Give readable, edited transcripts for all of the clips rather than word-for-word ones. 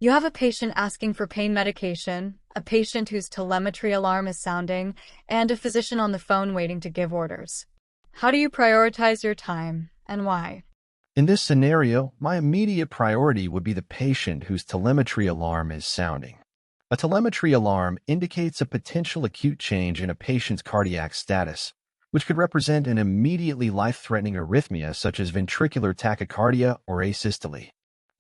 You have a patient asking for pain medication, a patient whose telemetry alarm is sounding, and a physician on the phone waiting to give orders. How do you prioritize your time, and why? In this scenario, my immediate priority would be the patient whose telemetry alarm is sounding. A telemetry alarm indicates a potential acute change in a patient's cardiac status, which could represent an immediately life-threatening arrhythmia such as ventricular tachycardia or asystole.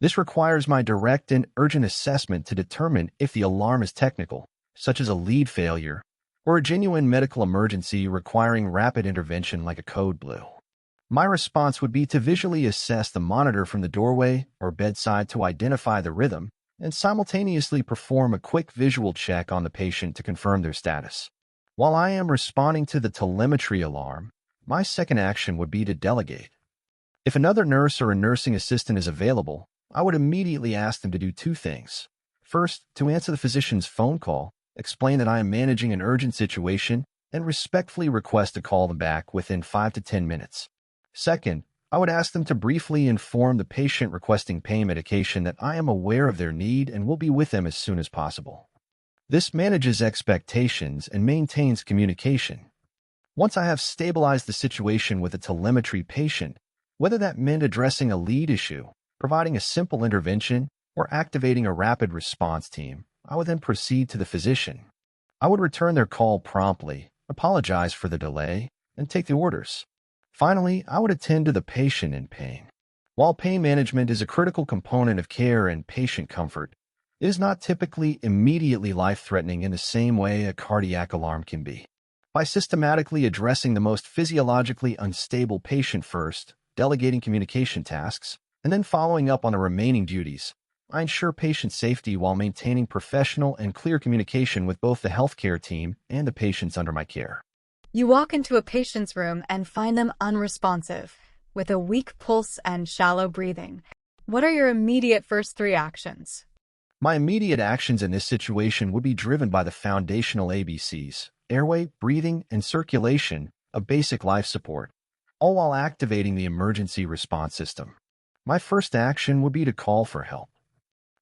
This requires my direct and urgent assessment to determine if the alarm is technical, such as a lead failure, or a genuine medical emergency requiring rapid intervention like a code blue. My response would be to visually assess the monitor from the doorway or bedside to identify the rhythm and simultaneously perform a quick visual check on the patient to confirm their status. While I am responding to the telemetry alarm, my second action would be to delegate. If another nurse or a nursing assistant is available, I would immediately ask them to do two things. First, to answer the physician's phone call, explain that I am managing an urgent situation, and respectfully request to call them back within 5 to 10 minutes. Second, I would ask them to briefly inform the patient requesting pain medication that I am aware of their need and will be with them as soon as possible. This manages expectations and maintains communication. Once I have stabilized the situation with a telemetry patient, whether that meant addressing a lead issue, providing a simple intervention, or activating a rapid response team, I would then proceed to the physician. I would return their call promptly, apologize for the delay, and take the orders. Finally, I would attend to the patient in pain. While pain management is a critical component of care and patient comfort, it is not typically immediately life-threatening in the same way a cardiac alarm can be. By systematically addressing the most physiologically unstable patient first, delegating communication tasks, and then following up on the remaining duties, I ensure patient safety while maintaining professional and clear communication with both the healthcare team and the patients under my care. You walk into a patient's room and find them unresponsive, with a weak pulse and shallow breathing. What are your immediate first three actions? My immediate actions in this situation would be driven by the foundational ABCs, airway, breathing, and circulation of basic life support, all while activating the emergency response system. My first action would be to call for help.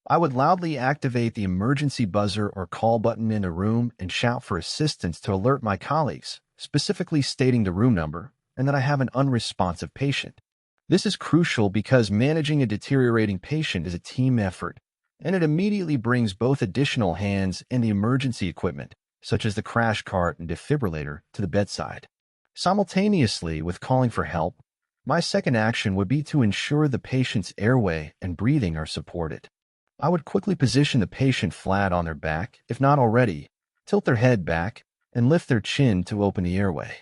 I would loudly activate the emergency buzzer or call button in the room and shout for assistance to alert my colleagues, specifically stating the room number and that I have an unresponsive patient. This is crucial because managing a deteriorating patient is a team effort, and it immediately brings both additional hands and the emergency equipment, such as the crash cart and defibrillator, to the bedside. Simultaneously with calling for help, my second action would be to ensure the patient's airway and breathing are supported. I would quickly position the patient flat on their back, if not already, tilt their head back, and lift their chin to open the airway.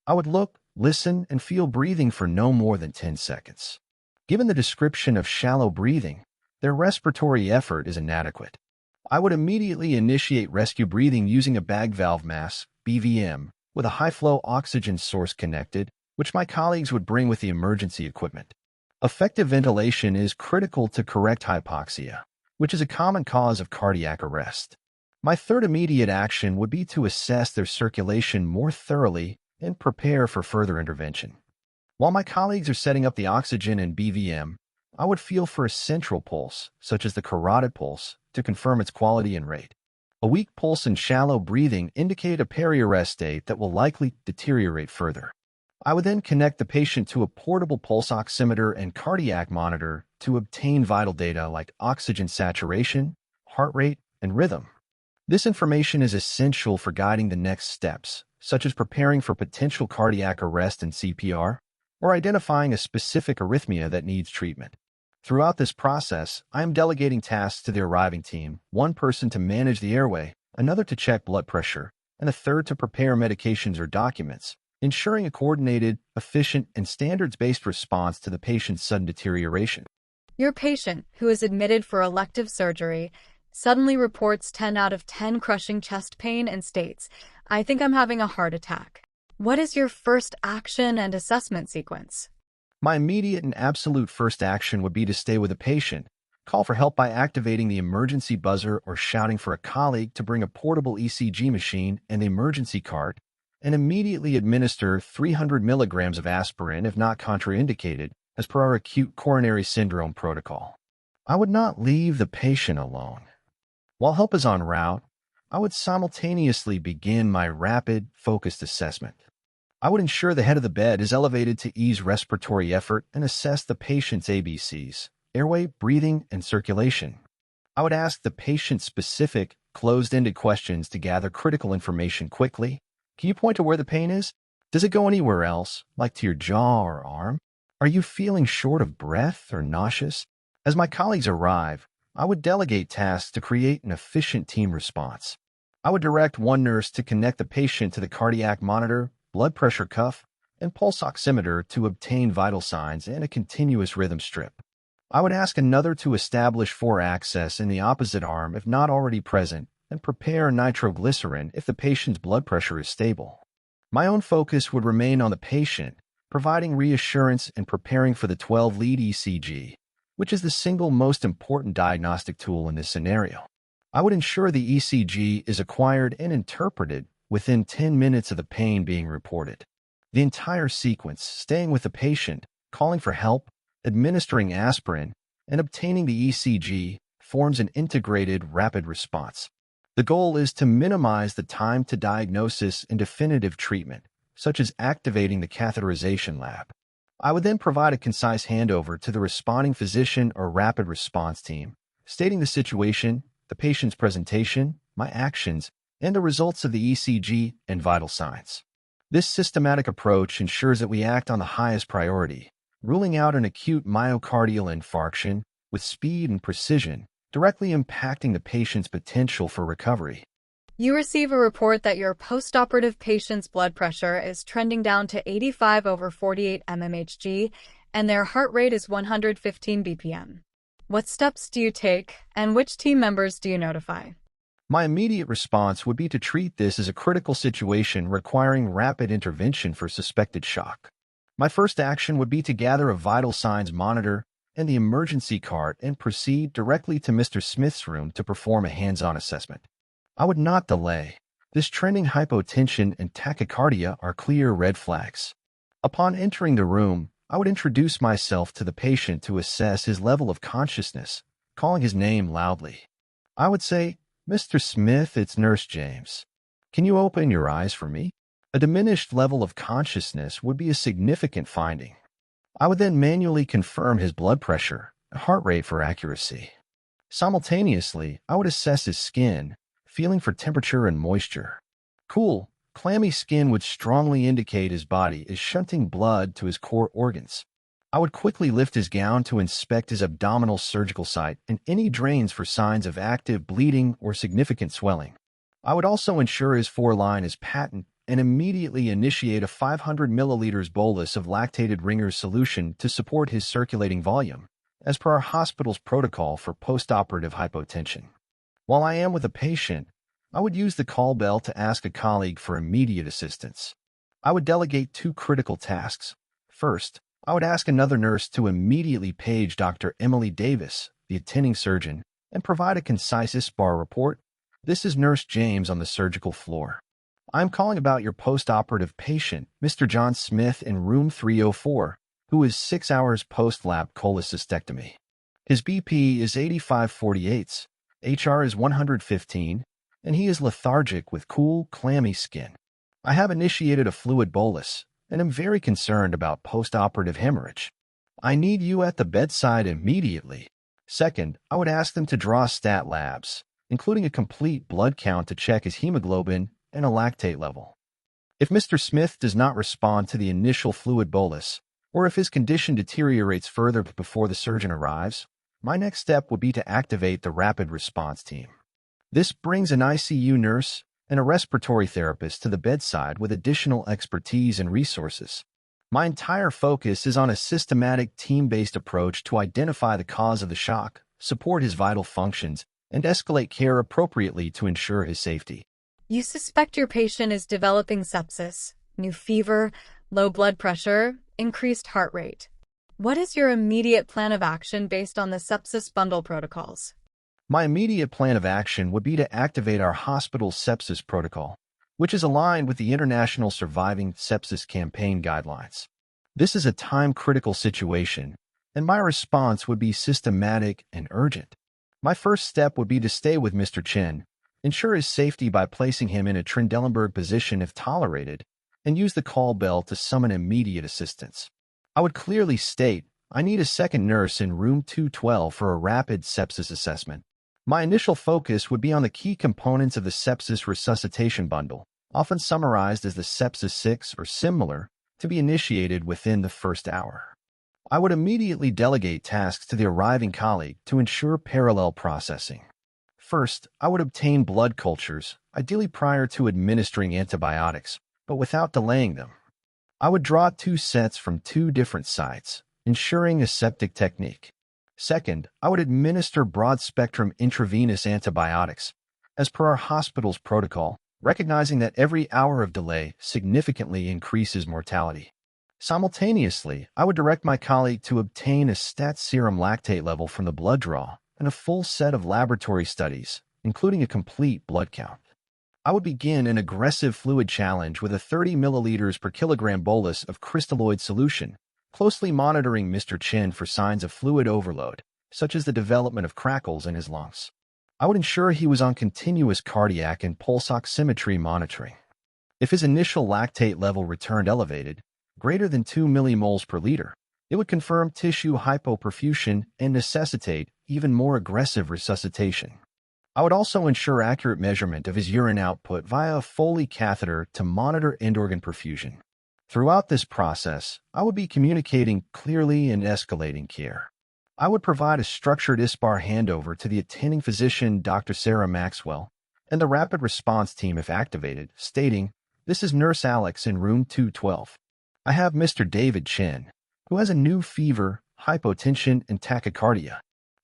I would look, listen, and feel breathing for no more than 10 seconds. Given the description of shallow breathing, their respiratory effort is inadequate. I would immediately initiate rescue breathing using a bag valve mask, BVM, with a high-flow oxygen source connected, which my colleagues would bring with the emergency equipment. Effective ventilation is critical to correct hypoxia, which is a common cause of cardiac arrest. My third immediate action would be to assess their circulation more thoroughly and prepare for further intervention. While my colleagues are setting up the oxygen and BVM, I would feel for a central pulse, such as the carotid pulse, to confirm its quality and rate. A weak pulse and shallow breathing indicate a peri-arrest state that will likely deteriorate further. I would then connect the patient to a portable pulse oximeter and cardiac monitor to obtain vital data like oxygen saturation, heart rate, and rhythm. This information is essential for guiding the next steps, such as preparing for potential cardiac arrest and CPR, or identifying a specific arrhythmia that needs treatment. Throughout this process, I am delegating tasks to the arriving team, one person to manage the airway, another to check blood pressure, and a third to prepare medications or documents, ensuring a coordinated, efficient, and standards-based response to the patient's sudden deterioration. Your patient, who is admitted for elective surgery, suddenly reports 10 out of 10 crushing chest pain and states, "I think I'm having a heart attack." What is your first action and assessment sequence? My immediate and absolute first action would be to stay with the patient, call for help by activating the emergency buzzer or shouting for a colleague to bring a portable ECG machine and the emergency cart, and immediately administer 300 milligrams of aspirin if not contraindicated, as per our acute coronary syndrome protocol. I would not leave the patient alone. While help is en route, I would simultaneously begin my rapid, focused assessment. I would ensure the head of the bed is elevated to ease respiratory effort and assess the patient's ABCs, airway, breathing, and circulation. I would ask the patient-specific, closed-ended questions to gather critical information quickly. Can you point to where the pain is? Does it go anywhere else, like to your jaw or arm? Are you feeling short of breath or nauseous? As my colleagues arrive, I would delegate tasks to create an efficient team response. I would direct one nurse to connect the patient to the cardiac monitor, blood pressure cuff, and pulse oximeter to obtain vital signs and a continuous rhythm strip. I would ask another to establish for access in the opposite arm if not already present, and prepare nitroglycerin if the patient's blood pressure is stable. My own focus would remain on the patient, providing reassurance and preparing for the 12-lead ECG, which is the single most important diagnostic tool in this scenario. I would ensure the ECG is acquired and interpreted within 10 minutes of the pain being reported. The entire sequence, staying with the patient, calling for help, administering aspirin, and obtaining the ECG, forms an integrated rapid response. The goal is to minimize the time to diagnosis and definitive treatment, such as activating the catheterization lab. I would then provide a concise handover to the responding physician or rapid response team, stating the situation, the patient's presentation, my actions, and the results of the ECG and vital signs. This systematic approach ensures that we act on the highest priority, ruling out an acute myocardial infarction with speed and precision, directly impacting the patient's potential for recovery. You receive a report that your postoperative patient's blood pressure is trending down to 85/48 mmHg and their heart rate is 115 bpm. What steps do you take, and which team members do you notify? My immediate response would be to treat this as a critical situation requiring rapid intervention for suspected shock. My first action would be to gather a vital signs monitor and the emergency cart and proceed directly to Mr. Smith's room to perform a hands-on assessment. I would not delay. This trending hypotension and tachycardia are clear red flags. Upon entering the room, I would introduce myself to the patient to assess his level of consciousness, calling his name loudly. I would say, "Mr. Smith, it's Nurse James. Can you open your eyes for me?" A diminished level of consciousness would be a significant finding. I would then manually confirm his blood pressure and heart rate for accuracy. Simultaneously, I would assess his skin, feeling for temperature and moisture. Cool, clammy skin would strongly indicate his body is shunting blood to his core organs. I would quickly lift his gown to inspect his abdominal surgical site and any drains for signs of active bleeding or significant swelling. I would also ensure his foreline is patent and immediately initiate a 500 milliliters bolus of lactated Ringer's solution to support his circulating volume, as per our hospital's protocol for postoperative hypotension. While I am with a patient, I would use the call bell to ask a colleague for immediate assistance. I would delegate two critical tasks. First, I would ask another nurse to immediately page Dr. Emily Davis, the attending surgeon, and provide a concise ISPAR report. This is Nurse James on the surgical floor. I'm calling about your postoperative patient, Mr. John Smith in room 304, who is 6 hours post-lap cholecystectomy. His BP is 85/48, HR is 115, and he is lethargic with cool, clammy skin. I have initiated a fluid bolus, and am very concerned about postoperative hemorrhage. I need you at the bedside immediately. Second, I would ask them to draw stat labs, including a complete blood count to check his hemoglobin and a lactate level. If Mr. Smith does not respond to the initial fluid bolus, or if his condition deteriorates further before the surgeon arrives, my next step would be to activate the rapid response team. This brings an ICU nurse and a respiratory therapist to the bedside with additional expertise and resources. My entire focus is on a systematic team-based approach to identify the cause of the shock, support his vital functions, and escalate care appropriately to ensure his safety. You suspect your patient is developing sepsis, new fever, low blood pressure, increased heart rate. What is your immediate plan of action based on the sepsis bundle protocols? My immediate plan of action would be to activate our hospital's sepsis protocol, which is aligned with the International Surviving Sepsis Campaign guidelines. This is a time-critical situation, and my response would be systematic and urgent. My first step would be to stay with Mr. Chen, ensure his safety by placing him in a Trendelenburg position if tolerated, and use the call bell to summon immediate assistance. I would clearly state, I need a second nurse in room 212 for a rapid sepsis assessment. My initial focus would be on the key components of the sepsis resuscitation bundle, often summarized as the sepsis 6 or similar, to be initiated within the first hour. I would immediately delegate tasks to the arriving colleague to ensure parallel processing. First, I would obtain blood cultures, ideally prior to administering antibiotics, but without delaying them. I would draw 2 sets from 2 different sites, ensuring aseptic technique. Second, I would administer broad-spectrum intravenous antibiotics, as per our hospital's protocol, recognizing that every hour of delay significantly increases mortality. Simultaneously, I would direct my colleague to obtain a stat serum lactate level from the blood draw and a full set of laboratory studies, including a complete blood count. I would begin an aggressive fluid challenge with a 30 milliliters per kilogram bolus of crystalloid solution, closely monitoring Mr. Chen for signs of fluid overload, such as the development of crackles in his lungs. I would ensure he was on continuous cardiac and pulse oximetry monitoring. If his initial lactate level returned elevated, greater than 2 millimoles per liter, it would confirm tissue hypoperfusion and necessitate even more aggressive resuscitation. I would also ensure accurate measurement of his urine output via a Foley catheter to monitor end-organ perfusion. Throughout this process, I would be communicating clearly and escalating care. I would provide a structured ISPAR handover to the attending physician, Dr. Sarah Maxwell, and the rapid response team if activated, stating, "This is Nurse Alex in room 212. I have Mr. David Chen, who has a new fever, hypotension, and tachycardia.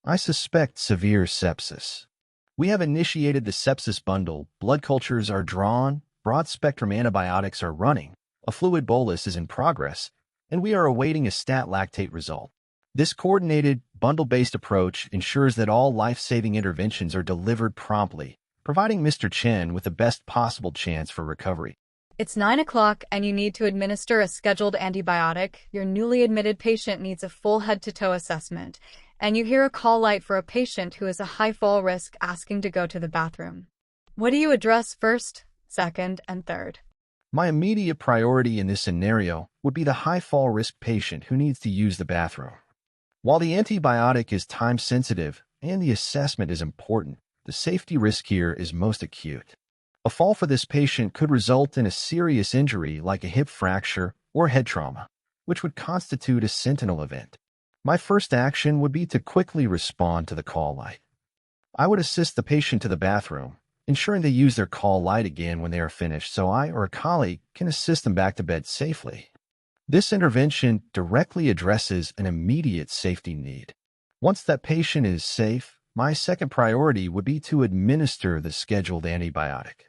I suspect severe sepsis. We have initiated the sepsis bundle, blood cultures are drawn, broad-spectrum antibiotics are running, a fluid bolus is in progress, and we are awaiting a stat lactate result. This coordinated, bundle-based approach ensures that all life-saving interventions are delivered promptly, providing Mr. Chen with the best possible chance for recovery." It's 9 o'clock and you need to administer a scheduled antibiotic. Your newly admitted patient needs a full head-to-toe assessment, and you hear a call light for a patient who is a high-fall risk asking to go to the bathroom. What do you address first, second, and third? My immediate priority in this scenario would be the high-fall risk patient who needs to use the bathroom. While the antibiotic is time-sensitive and the assessment is important, the safety risk here is most acute. A fall for this patient could result in a serious injury like a hip fracture or head trauma, which would constitute a sentinel event. My first action would be to quickly respond to the call light. I would assist the patient to the bathroom, ensuring they use their call light again when they are finished so I or a colleague can assist them back to bed safely. This intervention directly addresses an immediate safety need. Once that patient is safe, my second priority would be to administer the scheduled antibiotic.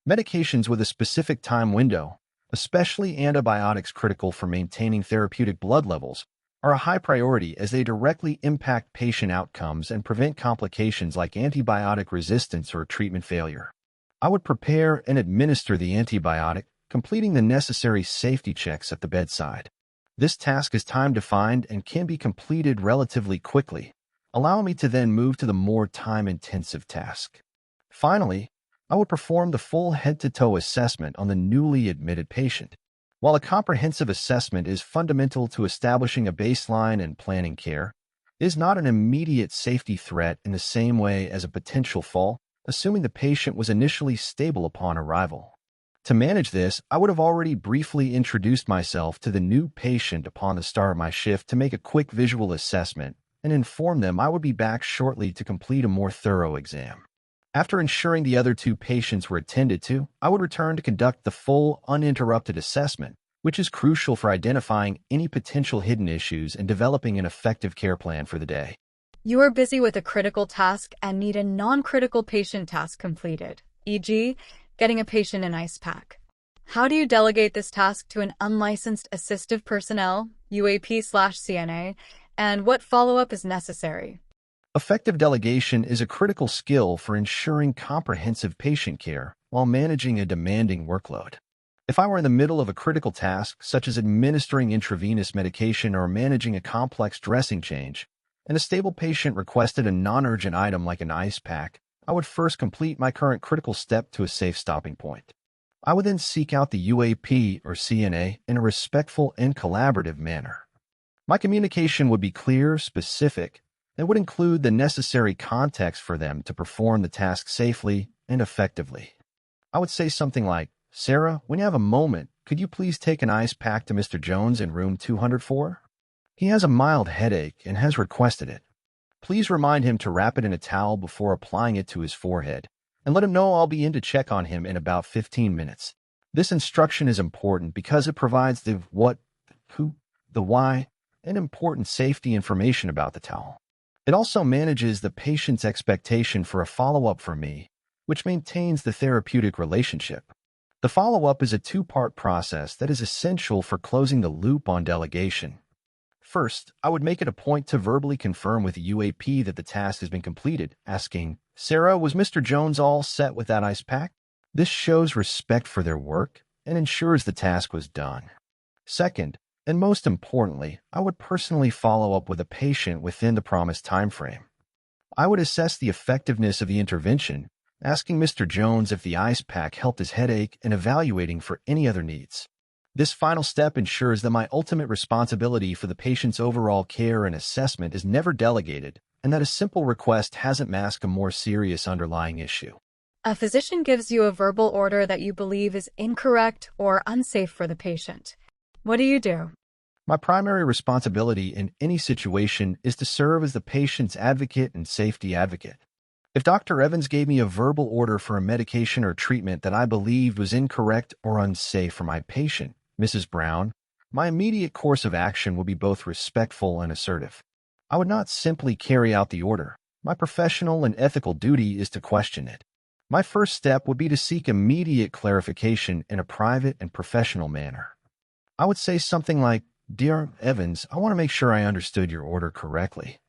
Medications with a specific time window, especially antibiotics critical for maintaining therapeutic blood levels, are a high priority as they directly impact patient outcomes and prevent complications like antibiotic resistance or treatment failure. I would prepare and administer the antibiotic, completing the necessary safety checks at the bedside. This task is time-defined and can be completed relatively quickly, allowing me to then move to the more time-intensive task. Finally, I would perform the full head-to-toe assessment on the newly admitted patient. While a comprehensive assessment is fundamental to establishing a baseline and planning care, it is not an immediate safety threat in the same way as a potential fall, assuming the patient was initially stable upon arrival. To manage this, I would have already briefly introduced myself to the new patient upon the start of my shift to make a quick visual assessment and inform them I would be back shortly to complete a more thorough exam. After ensuring the other 2 patients were attended to, I would return to conduct the full, uninterrupted assessment, which is crucial for identifying any potential hidden issues and developing an effective care plan for the day. You are busy with a critical task and need a non-critical patient task completed, e.g., getting a patient an ice pack. How do you delegate this task to an unlicensed assistive personnel, UAP/CNA, and what follow-up is necessary? Effective delegation is a critical skill for ensuring comprehensive patient care while managing a demanding workload. If I were in the middle of a critical task, such as administering intravenous medication or managing a complex dressing change, and a stable patient requested a non-urgent item like an ice pack, I would first complete my current critical step to a safe stopping point. I would then seek out the UAP or CNA in a respectful and collaborative manner. My communication would be clear, specific, and would include the necessary context for them to perform the task safely and effectively. I would say something like, "Sarah, when you have a moment, could you please take an ice pack to Mr. Jones in room 204? He has a mild headache and has requested it. Please remind him to wrap it in a towel before applying it to his forehead, and let him know I'll be in to check on him in about 15 minutes. This instruction is important because it provides the what, who, the why, and important safety information about the towel. It also manages the patient's expectation for a follow-up from me, which maintains the therapeutic relationship. The follow-up is a two-part process that is essential for closing the loop on delegation. First, I would make it a point to verbally confirm with the UAP that the task has been completed, asking, "Sarah, was Mr. Jones all set with that ice pack?" This shows respect for their work and ensures the task was done. Second, and most importantly, I would personally follow up with a patient within the promised time frame. I would assess the effectiveness of the intervention, asking Mr. Jones if the ice pack helped his headache and evaluating for any other needs. This final step ensures that my ultimate responsibility for the patient's overall care and assessment is never delegated, and that a simple request hasn't masked a more serious underlying issue. A physician gives you a verbal order that you believe is incorrect or unsafe for the patient. What do? My primary responsibility in any situation is to serve as the patient's advocate and safety advocate. If Dr. Evans gave me a verbal order for a medication or treatment that I believed was incorrect or unsafe for my patient, Mrs. Brown, my immediate course of action would be both respectful and assertive. I would not simply carry out the order. My professional and ethical duty is to question it. My first step would be to seek immediate clarification in a private and professional manner. I would say something like, "Dear Evans, I want to make sure I understood your order correctly.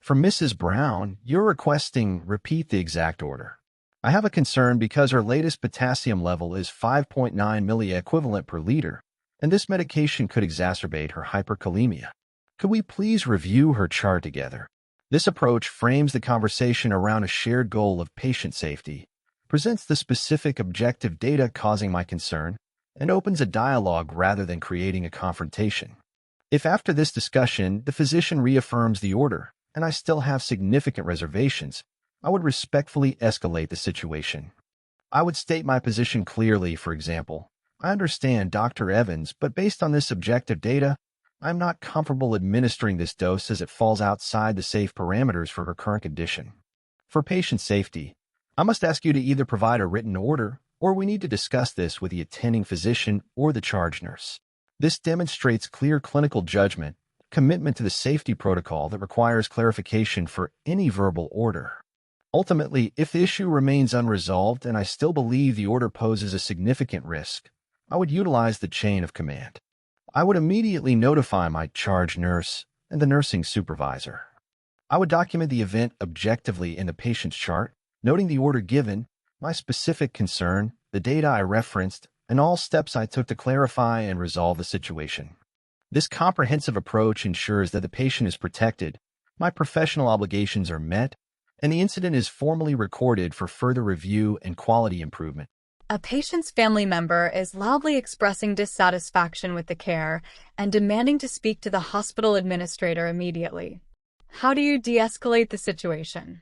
For Mrs. Brown, you're requesting repeat the exact order. I have a concern because her latest potassium level is 5.9 milliequivalent per liter, and this medication could exacerbate her hyperkalemia. Could we please review her chart together?" This approach frames the conversation around a shared goal of patient safety, presents the specific objective data causing my concern, and opens a dialogue rather than creating a confrontation. If after this discussion the physician reaffirms the order, and I still have significant reservations, I would respectfully escalate the situation. I would state my position clearly, for example, "I understand, Dr. Evans, but based on this objective data, I'm not comfortable administering this dose as it falls outside the safe parameters for her current condition. For patient safety, I must ask you to either provide a written order, or we need to discuss this with the attending physician or the charge nurse." This demonstrates clear clinical judgment, commitment to the safety protocol that requires clarification for any verbal order. Ultimately, if the issue remains unresolved and I still believe the order poses a significant risk, I would utilize the chain of command. I would immediately notify my charge nurse and the nursing supervisor. I would document the event objectively in the patient's chart, noting the order given, my specific concern, the data I referenced, and all steps I took to clarify and resolve the situation. This comprehensive approach ensures that the patient is protected, my professional obligations are met, and the incident is formally recorded for further review and quality improvement. A patient's family member is loudly expressing dissatisfaction with the care and demanding to speak to the hospital administrator immediately. How do you de-escalate the situation?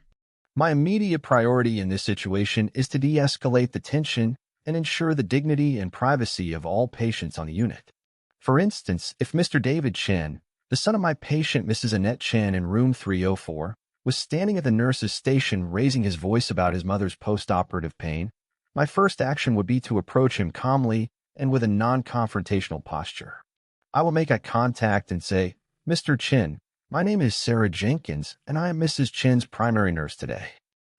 My immediate priority in this situation is to de-escalate the tension and ensure the dignity and privacy of all patients on the unit. For instance, if Mr. David Chen, the son of my patient Mrs. Annette Chen in room 304, was standing at the nurse's station raising his voice about his mother's post-operative pain, my first action would be to approach him calmly and with a non-confrontational posture. I will make eye contact and say, "Mr. Chen, my name is Sarah Jenkins, and I am Mrs. Chen's primary nurse today.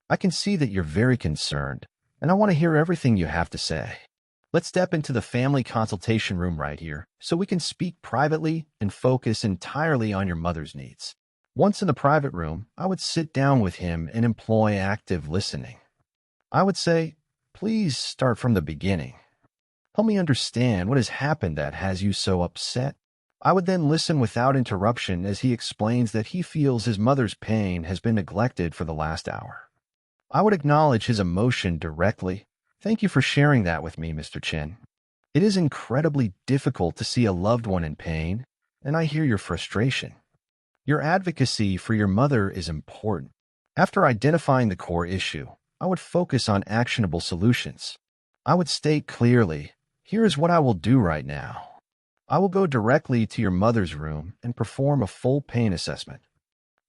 I can see that you're very concerned, and I want to hear everything you have to say. Let's step into the family consultation room right here so we can speak privately and focus entirely on your mother's needs." Once in the private room, I would sit down with him and employ active listening. I would say, "Please start from the beginning. Help me understand what has happened that has you so upset. I would then listen without interruption as he explains that he feels his mother's pain has been neglected for the last hour. I would acknowledge his emotion directly. Thank you for sharing that with me, Mr. Chen. It is incredibly difficult to see a loved one in pain, and I hear your frustration. Your advocacy for your mother is important. After identifying the core issue, I would focus on actionable solutions. I would state clearly, here is what I will do right now. I will go directly to your mother's room and perform a full pain assessment.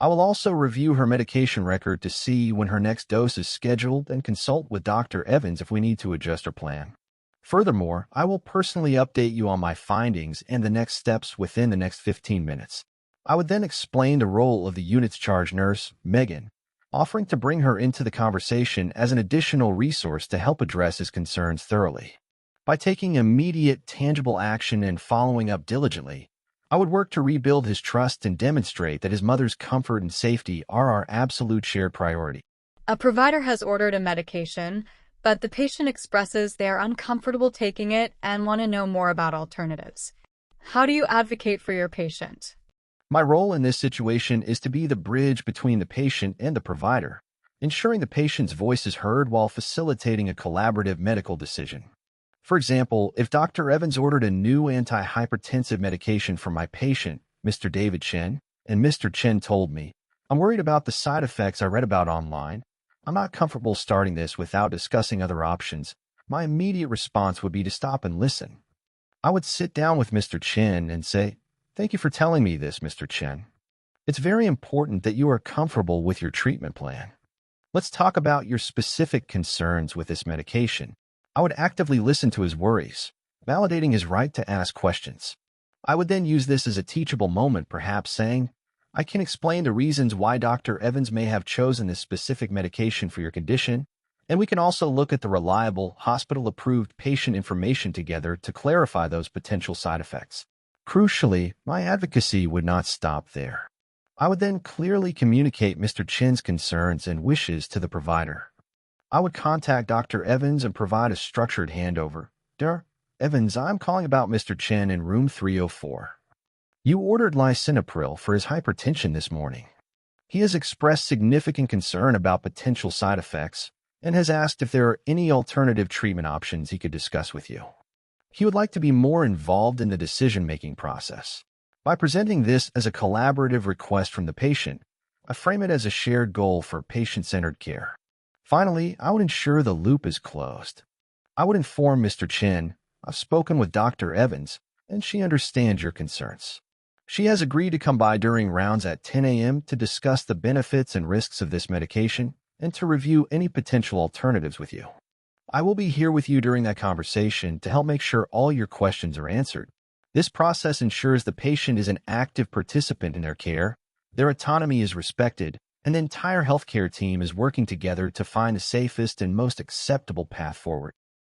I will also review her medication record to see when her next dose is scheduled and consult with Dr. Evans if we need to adjust our plan. Furthermore, I will personally update you on my findings and the next steps within the next 15 minutes. I would then explain the role of the unit's charge nurse, Megan, offering to bring her into the conversation as an additional resource to help address his concerns thoroughly. By taking immediate, tangible action and following up diligently, I would work to rebuild his trust and demonstrate that his mother's comfort and safety are our absolute shared priority. A provider has ordered a medication, but the patient expresses they are uncomfortable taking it and want to know more about alternatives. How do you advocate for your patient? My role in this situation is to be the bridge between the patient and the provider, ensuring the patient's voice is heard while facilitating a collaborative medical decision. For example, if Dr. Evans ordered a new antihypertensive medication for my patient, Mr. David Chen, and Mr. Chen told me, I'm worried about the side effects I read about online. I'm not comfortable starting this without discussing other options. My immediate response would be to stop and listen. I would sit down with Mr. Chen and say, thank you for telling me this, Mr. Chen. It's very important that you are comfortable with your treatment plan. Let's talk about your specific concerns with this medication. I would actively listen to his worries, validating his right to ask questions. I would then use this as a teachable moment, perhaps saying, I can explain the reasons why Dr. Evans may have chosen this specific medication for your condition, and we can also look at the reliable, hospital-approved patient information together to clarify those potential side effects. Crucially, my advocacy would not stop there. I would then clearly communicate Mr. Chen's concerns and wishes to the provider. I would contact Dr. Evans and provide a structured handover. Dr. Evans, I'm calling about Mr. Chen in room 304. You ordered lisinopril for his hypertension this morning. He has expressed significant concern about potential side effects and has asked if there are any alternative treatment options he could discuss with you. He would like to be more involved in the decision-making process. By presenting this as a collaborative request from the patient, I frame it as a shared goal for patient-centered care. Finally, I would ensure the loop is closed. I would inform Mr. Chen, I've spoken with Dr. Evans, and she understands your concerns. She has agreed to come by during rounds at 10 a.m. to discuss the benefits and risks of this medication and to review any potential alternatives with you. I will be here with you during that conversation to help make sure all your questions are answered. This process ensures the patient is an active participant in their care, their autonomy is respected, and the entire healthcare team is working together to find the safest and most acceptable path forward.